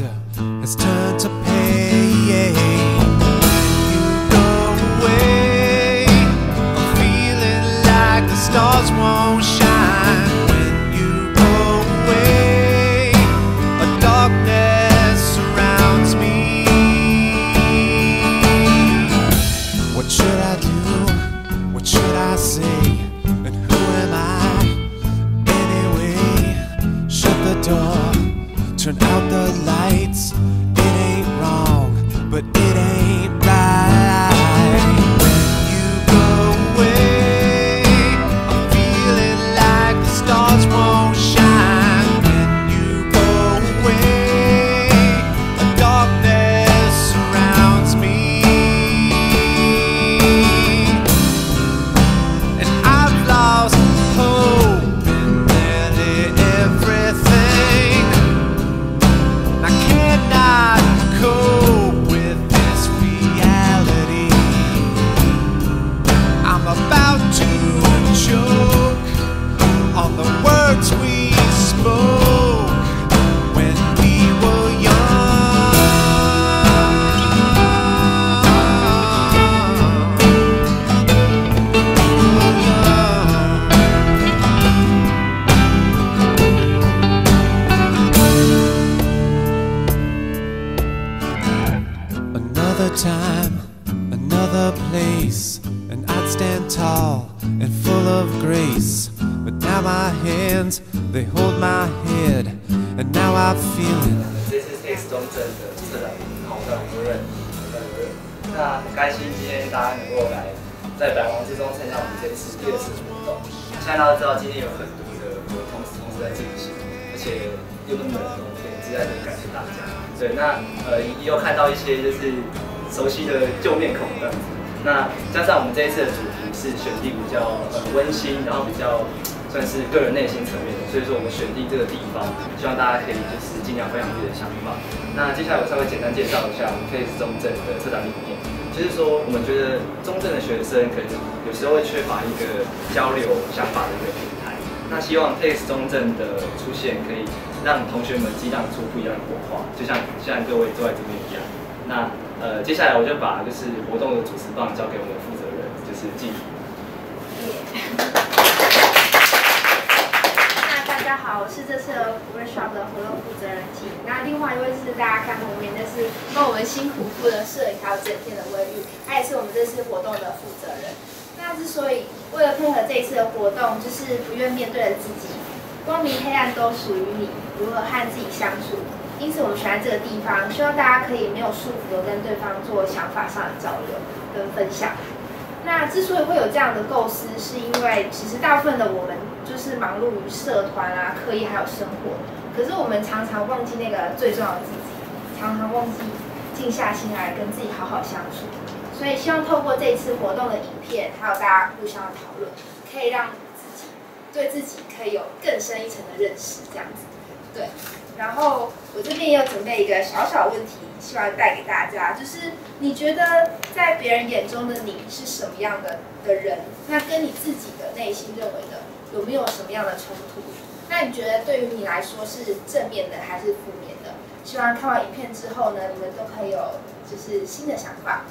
world has turned to pain. When you go away, I'm feeling like the stars won't shine. When you go away, a darkness surrounds me. What should I do? What should I say? And who am I anyway? Shut the door, turn out the lights. It ain't wrong, but it ain't right. When you go away, I'm feeling like the stars won't shine. When you go away, a darkness surrounds me. And I've lost hope in nearly everything. I cannot cope with this reality. I'm about to choke on the words we spoke when we were Another time, another place, and I'd stand tall and full of grace. But now my hands, they hold my head, and now I feel it. 这次 TEDxChungChengU 的策展好的主任，那很开心今天大家能够来，在百忙之中参加我们这次第2次活动。现在大家知道今天有很多的活动同时在进行，而且又那么热，对，实在很感谢大家。对，那也有看到一些就是熟悉的旧面孔这样子。那加上我们这一次的主题是选定比较温馨，然后比较算是个人内心层面的，所以说我们选定这个地方，希望大家可以就是尽量分享自己的想法。那接下来我稍微简单介绍一下我们TEDxChungChengU的策展理念，就是说我们觉得中正的学生可能有时候会缺乏一个交流想法的一个平台，那希望TEDxChungChengU的出现可以让同学们激荡出不一样的火花，就像现在各位坐在这边一样。那接下来我就把就是活动的主持棒交给我们的负责人，就是静怡。那大家好，我是这次的 workshop 的活动负责人静怡。那另外一位是大家看后面，就是帮我们辛苦负责摄影还有整片的微玉，他也是我们这次活动的负责人。那之所以为了配合这一次的活动，就是不愿面对的自己，光明黑暗都属于你，如何和自己相处。因此，我们选在这个地方，希望大家可以没有束缚的跟对方做想法上的交流跟分享。那之所以会有这样的构思，是因为其实大部分的我们就是忙碌于社团啊、课业还有生活，可是我们常常忘记那个最重要的自己，常常忘记静下心来跟自己好好相处。所以希望透过这一次活动的影片，还有大家互相的讨论，可以让自己对自己可以有更深一层的认识，这样子。对。然后我这边也有准备一个小小问题，希望带给大家，就是你觉得在别人眼中的你是什么样的人？那跟你自己的内心认为的有没有什么样的冲突？那你觉得对于你来说是正面的还是负面的？希望看完影片之后呢，你们都可以有就是新的想法。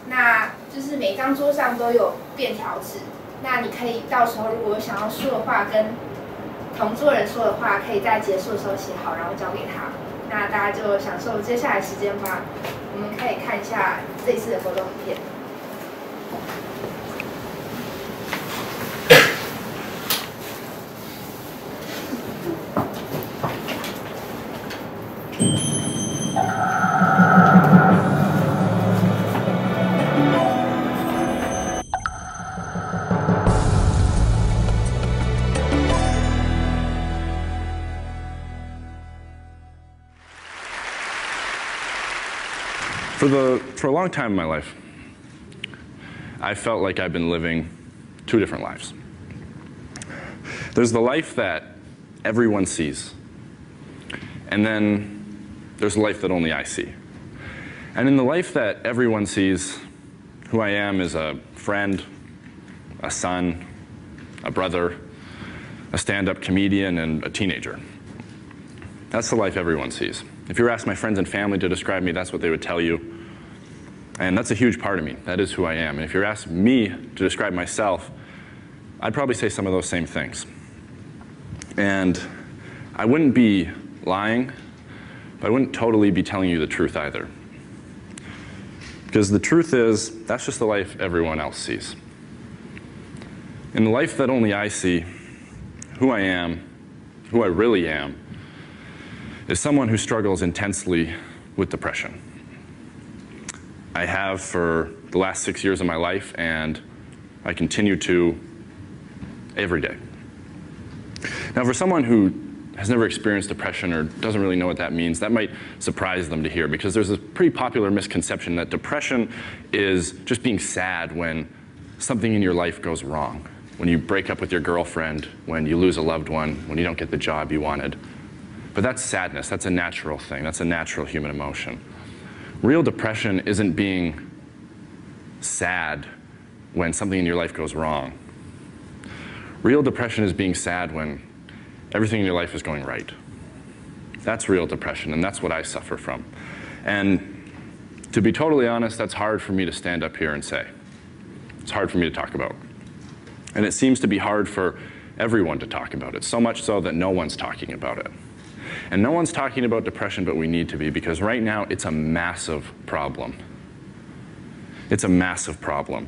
那就是每张桌上都有便条纸，那你可以到时候如果有想要说的话跟同桌人说的话，可以在结束的时候写好，然后交给他。那大家就享受接下来时间吧。我们可以看一下这一次的活动影片。For a long time in my life, I felt like I've been living 2 different lives. There's the life that everyone sees, and then there's a life that only I see. And in the life that everyone sees, who I am is a friend, a son, a brother, a stand-up comedian, and a teenager. That's the life everyone sees. If you were asked my friends and family to describe me, that's what they would tell you. And that's a huge part of me. That is who I am. And if you're asked me to describe myself, I'd probably say some of those same things. And I wouldn't be lying, but I wouldn't totally be telling you the truth either. Because the truth is, that's just the life everyone else sees. In the life that only I see, who I am, who I really am, is someone who struggles intensely with depression. I have for the last 6 years of my life, and I continue to every day. Now, for someone who has never experienced depression or doesn't really know what that means, that might surprise them to hear, because there's a pretty popular misconception that depression is just being sad when something in your life goes wrong. When you break up with your girlfriend, when you lose a loved one, when you don't get the job you wanted. But that's sadness. That's a natural thing. That's a natural human emotion. Real depression isn't being sad when something in your life goes wrong. Real depression is being sad when everything in your life is going right. That's real depression, and that's what I suffer from. And to be totally honest, that's hard for me to stand up here and say. It's hard for me to talk about. And it seems to be hard for everyone to talk about it, so much so that no one's talking about it. And no one's talking about depression, but we need to be, because right now it's a massive problem. It's a massive problem.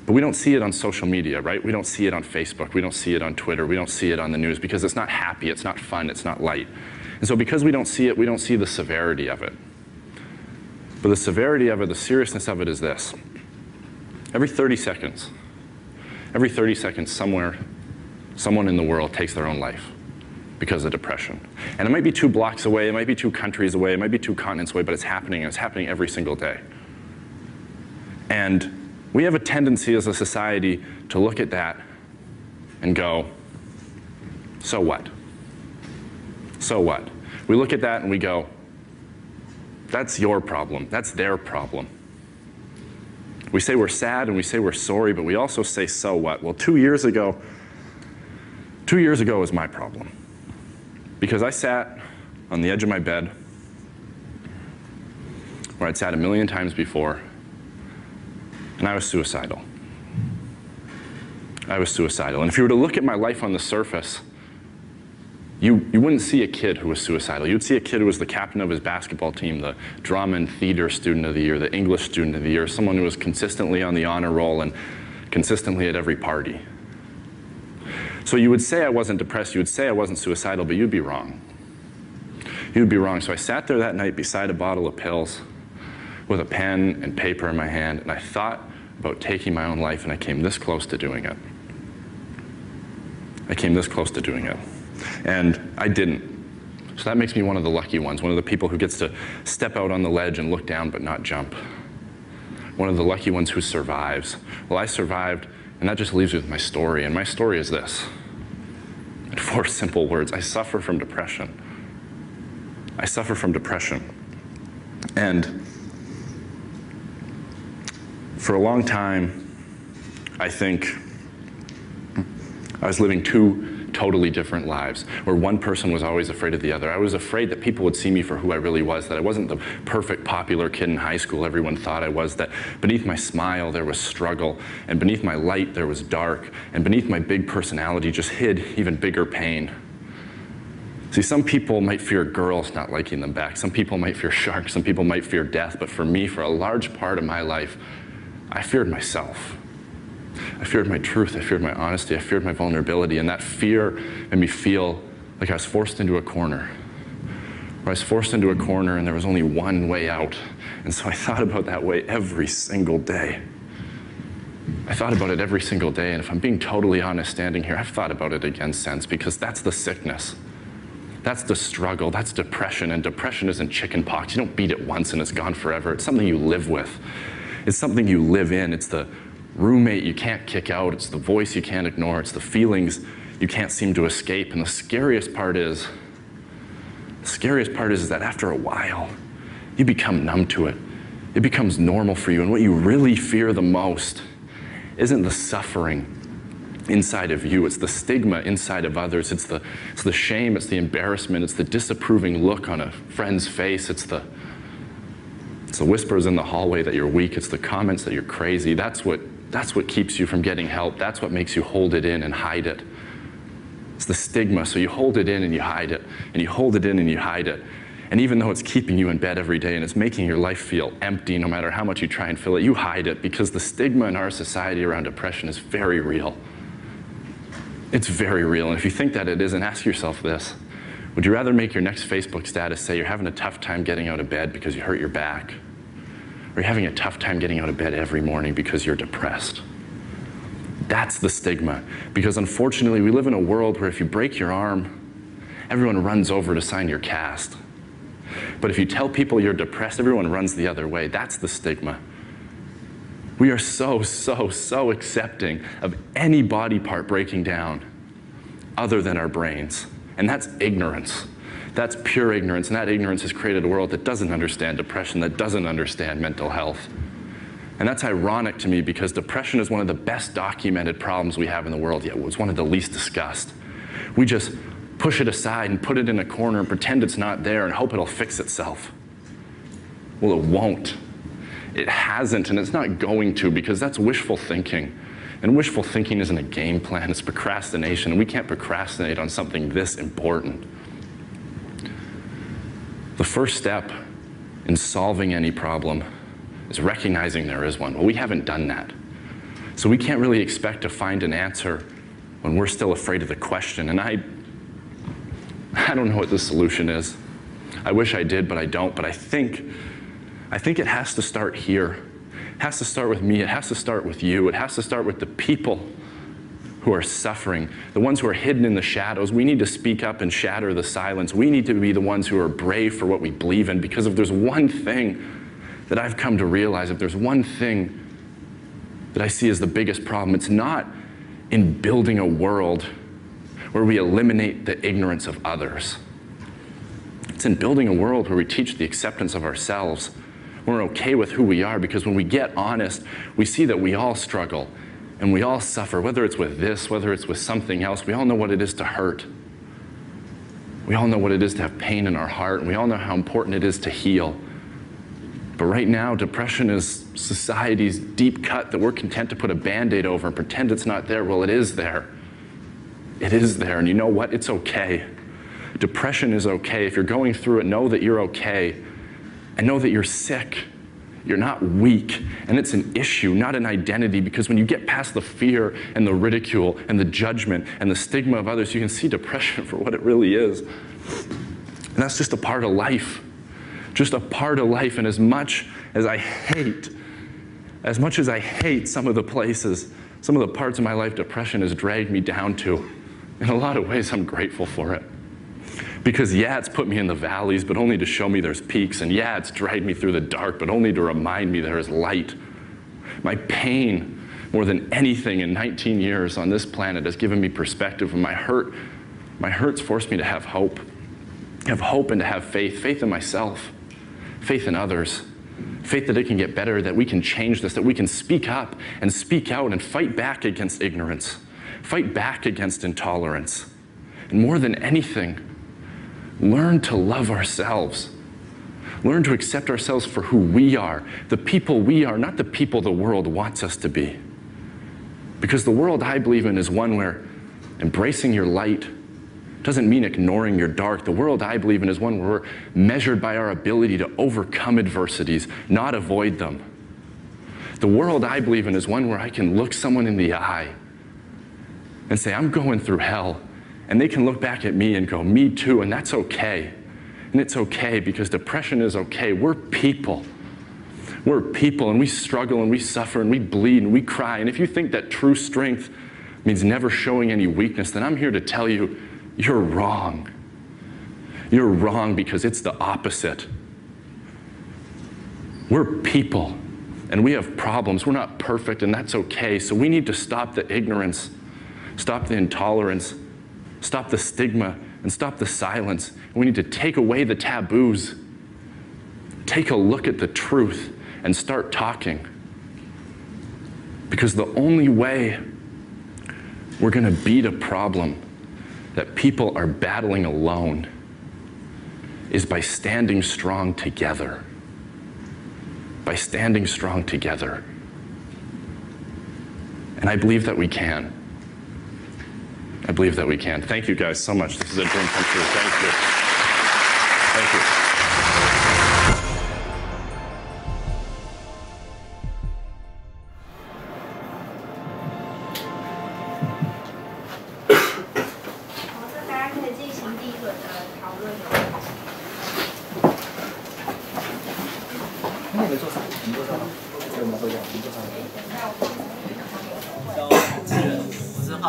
But we don't see it on social media, right? We don't see it on Facebook. We don't see it on Twitter. We don't see it on the news, because it's not happy, it's not fun, it's not light. And so because we don't see it, we don't see the severity of it. But the severity of it, the seriousness of it is this. Every 30 seconds, someone in the world takes their own life because of depression. And it might be 2 blocks away, it might be 2 countries away, it might be 2 continents away, but it's happening, and it's happening every single day. And we have a tendency as a society to look at that and go, so what? So what? We look at that and we go, that's your problem, that's their problem. We say we're sad and we say we're sorry, but we also say, so what? Well, 2 years ago was my problem. Because I sat on the edge of my bed, where I'd sat a million times before, and I was suicidal. I was suicidal. And if you were to look at my life on the surface, you wouldn't see a kid who was suicidal. You'd see a kid who was the captain of his basketball team, the drama and theater student of the year, the English student of the year, someone who was consistently on the honor roll and consistently at every party. So you would say I wasn't depressed, you would say I wasn't suicidal, but you'd be wrong. You'd be wrong. So I sat there that night beside a bottle of pills with a pen and paper in my hand, and I thought about taking my own life, and I came this close to doing it. I came this close to doing it. And I didn't. So that makes me one of the lucky ones, one of the people who gets to step out on the ledge and look down but not jump. One of the lucky ones who survives. Well, I survived, and that just leaves me with my story, and my story is this. In 4 simple words, I suffer from depression. I suffer from depression. And for a long time, I think I was living 2 totally different lives, where one person was always afraid of the other. I was afraid that people would see me for who I really was, that I wasn't the perfect, popular kid in high school everyone thought I was, that beneath my smile there was struggle, and beneath my light there was dark, and beneath my big personality just hid even bigger pain. See, some people might fear girls not liking them back, some people might fear sharks, some people might fear death, but for me, for a large part of my life, I feared myself. I feared my truth, I feared my honesty, I feared my vulnerability, and that fear made me feel like I was forced into a corner. Where I was forced into a corner and there was only one way out. And so I thought about that way every single day. I thought about it every single day, and if I'm being totally honest standing here, I've thought about it again since, because that's the sickness. That's the struggle, that's depression, and depression isn't chicken pox. You don't beat it once and it's gone forever. It's something you live with. It's something you live in. It's the roommate you can't kick out. It's the voice you can't ignore. It's the feelings you can't seem to escape. And the scariest part is that after a while, you become numb to it. It becomes normal for you. And what you really fear the most isn't the suffering. inside of you. It's the stigma inside of others. It's the shame, it's the embarrassment, it's the disapproving look on a friend's face. It's the whispers in the hallway that you're weak. It's the comments that you're crazy. That's what keeps you from getting help. That's what makes you hold it in and hide it. It's the stigma. So you hold it in and you hide it, and you hold it in and you hide it. And even though it's keeping you in bed every day and it's making your life feel empty no matter how much you try and fill it, you hide it because the stigma in our society around depression is very real. It's very real. And if you think that it isn't, ask yourself this. Would you rather make your next Facebook status say you're having a tough time getting out of bed because you hurt your back? Or you're having a tough time getting out of bed every morning because you're depressed? That's the stigma. Because unfortunately, we live in a world where if you break your arm, everyone runs over to sign your cast. But if you tell people you're depressed, everyone runs the other way. That's the stigma. We are so accepting of any body part breaking down other than our brains. And that's ignorance. That's pure ignorance. And that ignorance has created a world that doesn't understand depression, that doesn't understand mental health. And that's ironic to me because depression is one of the best documented problems we have in the world, yet it's one of the least discussed. We just push it aside and put it in a corner and pretend it's not there and hope it'll fix itself. Well, it won't. It hasn't, and it's not going to, because that's wishful thinking. And wishful thinking isn't a game plan, it's procrastination, and we can't procrastinate on something this important. The first step in solving any problem is recognizing there is one. Well, we haven't done that. So we can't really expect to find an answer when we're still afraid of the question. And I don't know what the solution is. I wish I did, but I don't. But I think it has to start here. It has to start with me. It has to start with you. It has to start with the people who are suffering, the ones who are hidden in the shadows. We need to speak up and shatter the silence. We need to be the ones who are brave for what we believe in, because if there's one thing that I've come to realize, if there's one thing that I see as the biggest problem, it's not in building a world where we eliminate the ignorance of others. It's in building a world where we teach the acceptance of ourselves. We're okay with who we are, because when we get honest, we see that we all struggle and we all suffer, whether it's with this, whether it's with something else. We all know what it is to hurt. We all know what it is to have pain in our heart, and we all know how important it is to heal. But right now, depression is society's deep cut that we're content to put a Band-Aid over and pretend it's not there. Well, it is there. It is there, and you know what? It's okay. Depression is okay. If you're going through it, know that you're okay. And know that you're sick. You're not weak. And it's an issue, not an identity, because when you get past the fear and the ridicule and the judgment and the stigma of others, you can see depression for what it really is. And that's just a part of life. Just a part of life. And as much as I hate some of the places, some of the parts of my life depression has dragged me down to, in a lot of ways, I'm grateful for it. Because yeah, it's put me in the valleys, but only to show me there's peaks. And yeah, it's dragged me through the dark, but only to remind me there is light. My pain, more than anything in 19 years on this planet, has given me perspective. And my hurt's forced me to have hope and to have faith. Faith in myself, faith in others, faith that it can get better, that we can change this, that we can speak up and speak out and fight back against ignorance, fight back against intolerance. And more than anything, learn to love ourselves. Learn to accept ourselves for who we are, the people we are, not the people the world wants us to be. Because the world I believe in is one where embracing your light doesn't mean ignoring your dark. The world I believe in is one where we're measured by our ability to overcome adversities, not avoid them. The world I believe in is one where I can look someone in the eye and say, I'm going through hell. And they can look back at me and go, me too, and that's okay. And it's okay, because depression is okay. We're people. We're people, and we struggle, and we suffer, and we bleed, and we cry. And if you think that true strength means never showing any weakness, then I'm here to tell you, you're wrong. You're wrong, because it's the opposite. We're people, and we have problems. We're not perfect, and that's okay. So we need to stop the ignorance, stop the intolerance, stop the stigma, and stop the silence. And we need to take away the taboos. Take a look at the truth and start talking. Because the only way we're going to beat a problem that people are battling alone is by standing strong together. By standing strong together. And I believe that we can. I believe that we can. Thank you guys so much. This is a dream come true. Thank you. Thank you.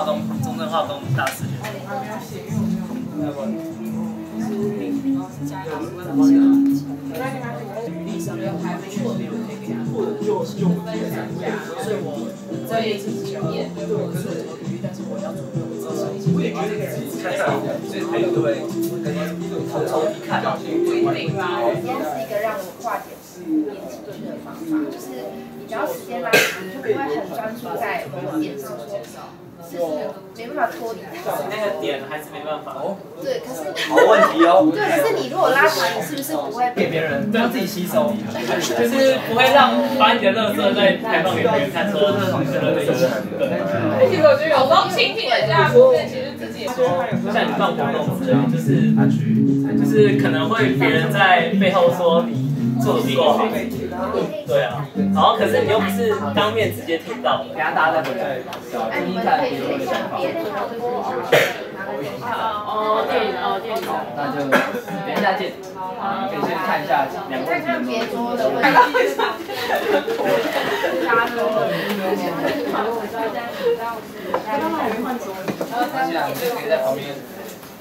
我是中正化工大四学所以我在一次之前面对我是我履历，但是我要做我也觉得看上，所以朋友都会从一看。时间是一个让我化解负面情绪的方法，就是你只要时间拉长，你就不会很专注在某个点上，说是没办法脱离它。那个点还是没办法。对，可是好问题哦。对，可是你如果拉长，你是不是不会给别人，让自己吸收，就是不会把你的垃圾在开放给别人看，说这是你的垃圾。其实我觉得有时候倾听人家的负面，其实自己也说，像你办活动之类，就是可能会别人在背后说你做的不够好，对啊，然后可是你又不是当面直接听到的，等下大家再回来。那你们可以向别人说电影，那就等一下见，可以先看一下两位看别桌的问题。可以在旁边。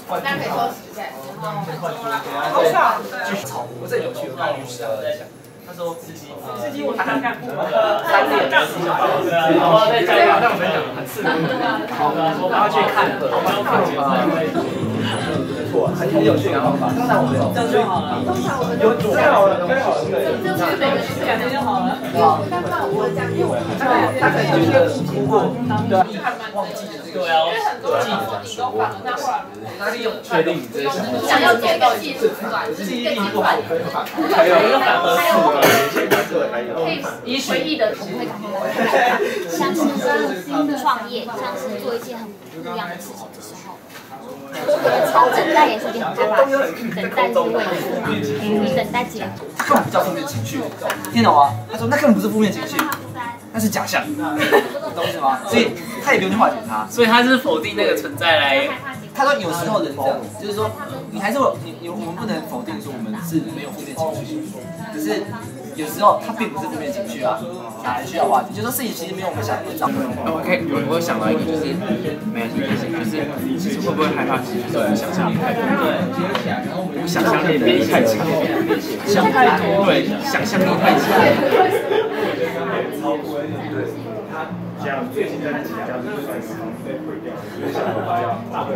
大家可以休息一下。好笑，继续吵，我这有趣，我刚刚在想。他说司机我当干部，3点干部就好了，对啊，然后再加一个，但我们讲很适合，好的，我帮他去看，我帮他看决赛，不错，很有趣的方法。通常我们这样就好了，通常我们有准备好了，对，就是每个人2天就好了。因为我刚刚我讲，因为我他可能觉得不过，对啊，忘记了，对啊，因为很多人说你都反了，那后来哪里有确定这些？想要做一个技术出来，就是一个技术反，还有一个反合适的。可以随意的会感觉到，像是创业，像是做一些很不一样的事情的时候，等待也是一件很害怕的事情，等待是未知，等待结果。根本不叫负面情绪，听懂吗？他说那根本不是负面情绪，那是假象，懂意思吗？所以他也不用去化解它，所以他是否定那个存在来。他说有时候人这样，就是说你还是我们不能否定说我们是没有负面情绪，只是。有时候它并不是负面情绪啊，还需要化解。就说事情其实没有我们想的这样。我想到一个，就是没有就是其实会不会害怕？其实就是我们想象力太多，对，想象力能力太强，想太多，对，想象力太强。这样最近在这家就算是被毁掉，想要大